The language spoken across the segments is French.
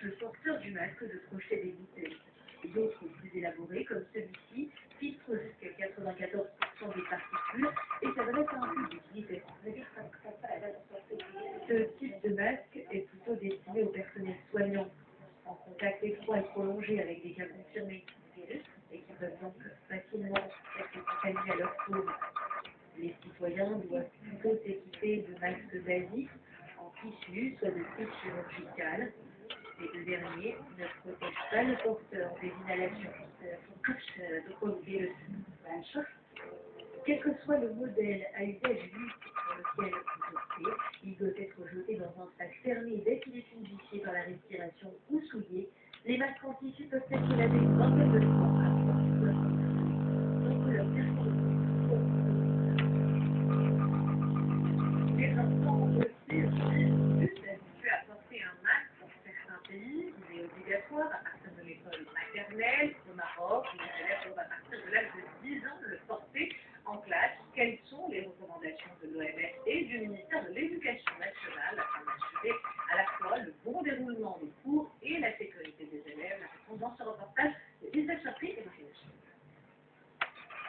empêche le porteur du masque de crocher des bouteilles. D'autres plus élaborés, comme celui-ci, filtrent jusqu'à 94% des particules et s'adressent à un public différent. Ce type de masque est plutôt destiné au personnel soignant, en contact étroit et prolongé avec des cas confirmés du virus et qui peuvent donc facilement être contaminés à leur tour. Les citoyens doivent plutôt s'équiper de masques basiques en tissu, soit de type chirurgical. Ces deux derniers ne protègent pas le porteur des inhalations de coronavirus. Quel que soit le modèle à usage unique sur lequel vous optez, il doit être jeté dans un sac fermé dès qu'il est humidifié par la respiration ou souillé. Les masques en tissu peuvent être lavés une vingtaine de fois avant qu'ils soient sortis. Donc leur les enfants aussi juste habitués à porter un masque dans certains pays. Il est obligatoire à partir de l'école maternelle. Au Maroc, les élèves doivent à partir de l'âge de 10 ans le porter en classe. Quelles sont les recommandations de l'OMS et du ministère de l'Éducation nationale afin d'assurer à la fois le bon déroulement des cours et la sécurité des élèves? La réponse dans ce reportage de Lisa Chapri et Marie.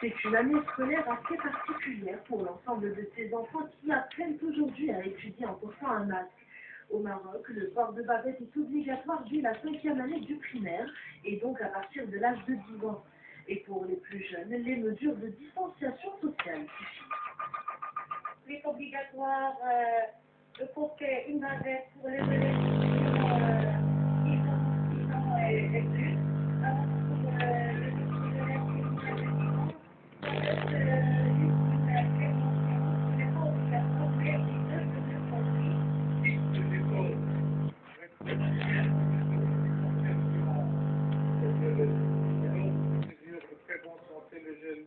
C'est une année scolaire assez particulière pour l'ensemble de ces enfants qui apprennent aujourd'hui à étudier en portant un masque. Au Maroc, le port de bavette est obligatoire dès la 5e année du primaire et donc à partir de l'âge de 10 ans. Et pour les plus jeunes, les mesures de distanciation sociale suffisent. Il est obligatoire de porter une bavette pour les élèves qui sont et plus. Pour les élèves qui ont 10 ans, ça reste une prévention. Ce n'est pas obligatoire, mais ils peuvent venir compris.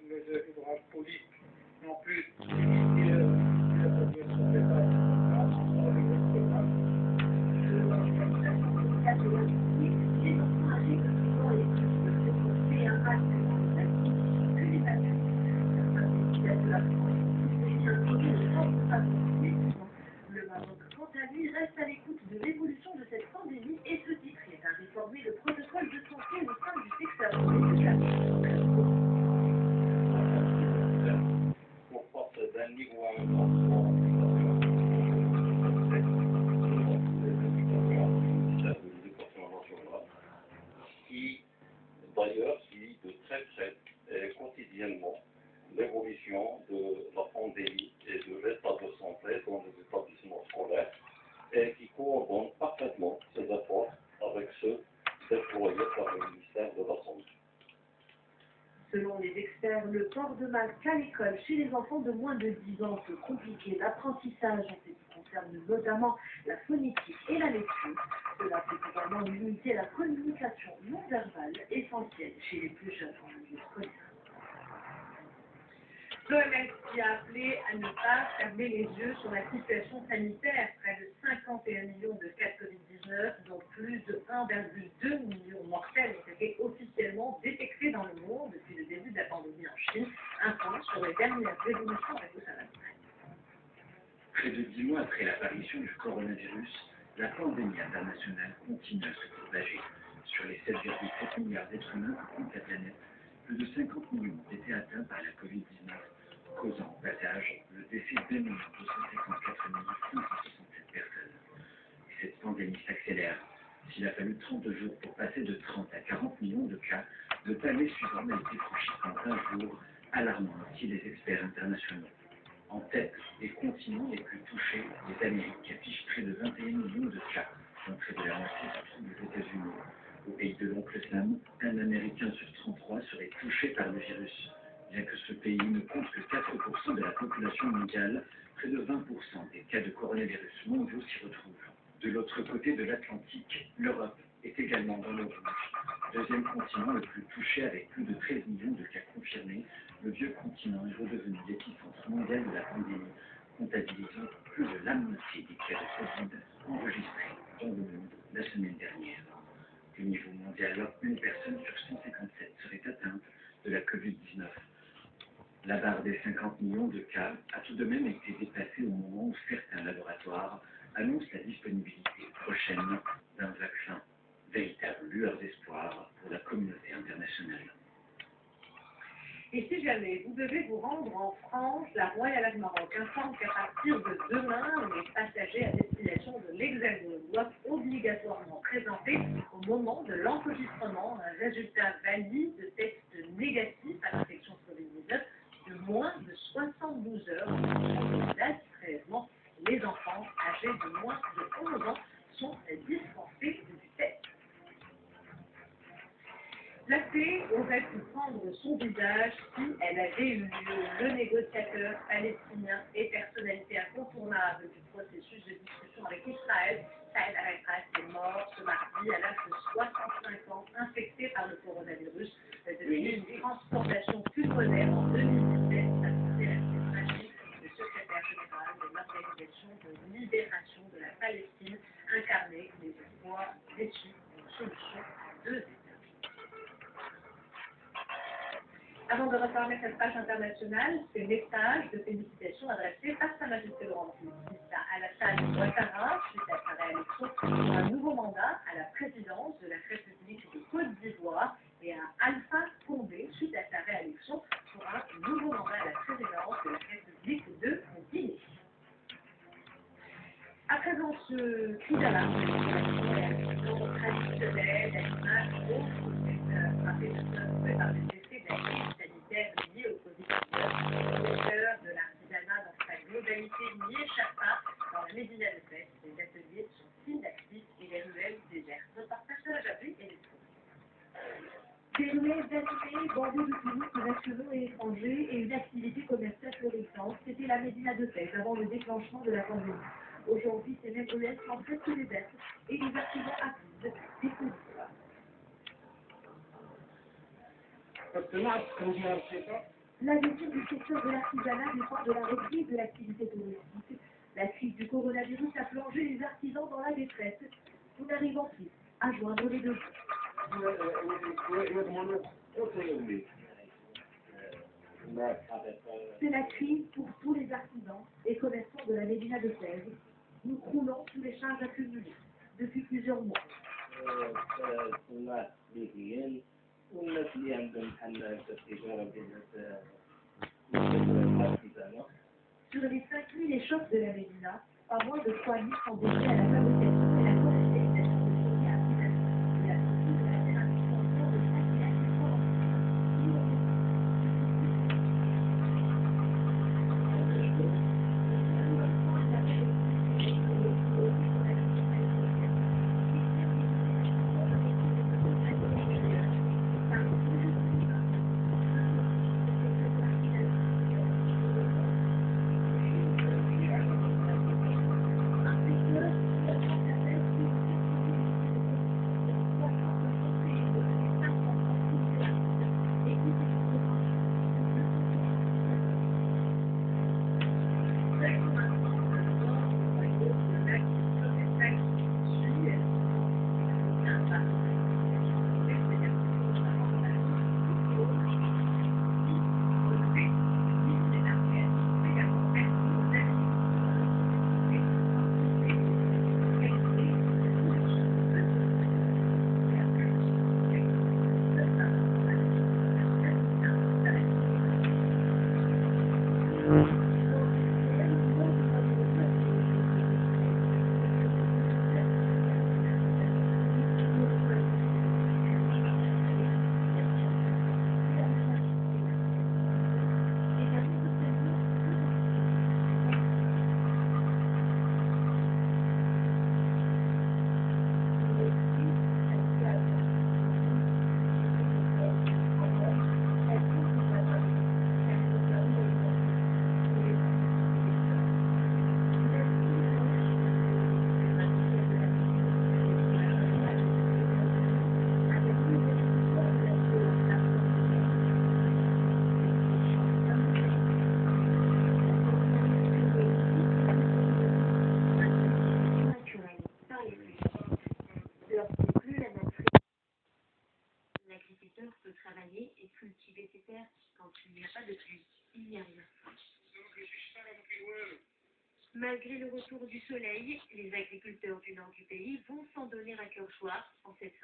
Le gel hydroalcoolique, en plus, il y a la population des Les enfants âgés de 6 ans et plus peuvent porter un masque dans les activités que les adultes. Certains pays de la France ont aussi imposé le port de bavette. Le Maroc, quant à lui, reste à l'écoute de l'évolution de cette pandémie et se dit prêt à réformer le protocole de santé au sein du secteur éducatif. Pour passer d'un niveau à un autre, qui d'ailleurs suit de très près quotidiennement l'évolution de la pandémie et de l'état de santé dans les établissements scolaires et qui coordonne parfaitement ses efforts avec ceux déployés par le ministère de la Santé. Selon les experts, le port de masque à l'école chez les enfants de moins de 10 ans peut compliquer l'apprentissage en ce qui concerne notamment la phonétique et la lecture. Cela peut également limiter la communication non verbale essentielle chez les plus jeunes en milieu scolaire. L'OMS qui a appelé à ne pas fermer les yeux sur la situation sanitaire. Près de 51 millions de cas de Covid-19, dont plus de 1,2 million mortels ont été officiellement détectés dans le monde depuis le début de la pandémie en Chine. Un point sur les dernières évolutions avec Oussama. Près de 10 mois après l'apparition du coronavirus, la pandémie internationale continue à se propager. Sur les 7,7 milliards d'êtres humains qui comptent la planète, plus de 50 millions ont été atteints par la Covid-19, causant au passage le décès d'1 254 567 personnes. Et cette pandémie s'accélère. S'il a fallu 30 jours pour passer de 30 à 40 millions de cas, le palier suivant a été franchi en 20 jours, alarmant ainsi les experts internationaux. En tête des continents les plus touchés, les Amériques affichent près de 21 millions de cas, dont près de la moitié se trouvent aux États-Unis. Au pays de l'oncle Sam, un Américain sur 33 serait touché par le virus. Bien que ce pays ne compte que 4% de la population mondiale, près de 20% des cas de coronavirus mondiaux s'y retrouvent. De l'autre côté de l'Atlantique, l'Europe est également dans le rouge. Deuxième continent le plus touché avec plus de 13 millions de cas confirmés, le vieux continent est redevenu l'épicentre mondial de la pandémie, comptabilisant plus de la moitié des cas de Covid enregistrés dans le monde la semaine dernière. Au niveau mondial, une personne sur 157 serait atteinte de la Covid-19. La barre des 50 millions de cas a tout de même été dépassée au moment où certains laboratoires annoncent la disponibilité prochaine d'un vaccin. véritable lueur d'espoir pour la communauté internationale. Et si jamais vous devez vous rendre en France, la Royal Air Maroc informe qu'à partir de demain, les passagers à destination de l'Hexagone doivent obligatoirement présenter au moment de l'enregistrement un résultat valide de test négatif à l'infection Covid-19 de moins de 72 heures de date. Prélèvement, les enfants âgés de moins de 11 ans sont dispensés du test. La paix aurait pu prendre son visage si elle avait eu lieu. Le négociateur palestinien et personnalité incontournable du processus de discussion avec Israël, Saïd Arafat, est mort ce mardi à l'âge de 65 ans, infecté par le coronavirus depuis une transplantation pulmonaire en 2017, a annoncé la semaine tragique le secrétaire général de l'Organisation de libération de la Palestine, incarné les espoirs déçus d'une solution à deux États. Avant de refermer cette page internationale, ces messages de félicitations adressés par Sa Majesté le Roi Alassane Ouattara suite à sa réélection pour un nouveau mandat à la présidence de la République de Côte d'Ivoire et à Alpha Condé suite à sa réélection pour un nouveau mandat à la présidence de la République de Guinée. À présent, ce cri d'alarme traditionnel, animal, autre secteur frappé par des effets de la crise sanitaire liée au Covid-19, le cœur de l'artisanat dans sa globalité n'y échappe pas. Dans la Médina de Fès, les ateliers sont inactifs et les ruelles désertes. Reportage de la Jabri et des ruelles animées, bordées de touristes nationaux et étrangers et une activité commerciale florissante. C'était la Médina de Fès avant le déclenchement de la pandémie. Aujourd'hui, ces mêmes ruelles sont presque désertes et les artisans actifs découvrent. La gestion du secteur de l'artisanat dépend de la reprise de l'activité touristique. La crise du coronavirus a plongé les artisans dans la détresse. Nous n'arrivons plus à joindre les deux. C'est la crise pour tous les artisans et commerçants de la Médina de Fès. Nous croulons sous les charges accumulées depuis plusieurs mois. Sur les 5000 échoppes de la Médina, pas moins de 3000 sont dédiées à la fabrication et la commercialisation de produits artisanaux. Et la sortie de la céramique encore de 5000 accessoires cultiver ses terres quand il n'y a pas de pluie. Il n'y a rien. Malgré le retour du soleil, les agriculteurs du nord du pays vont s'en donner à cœur joie en cette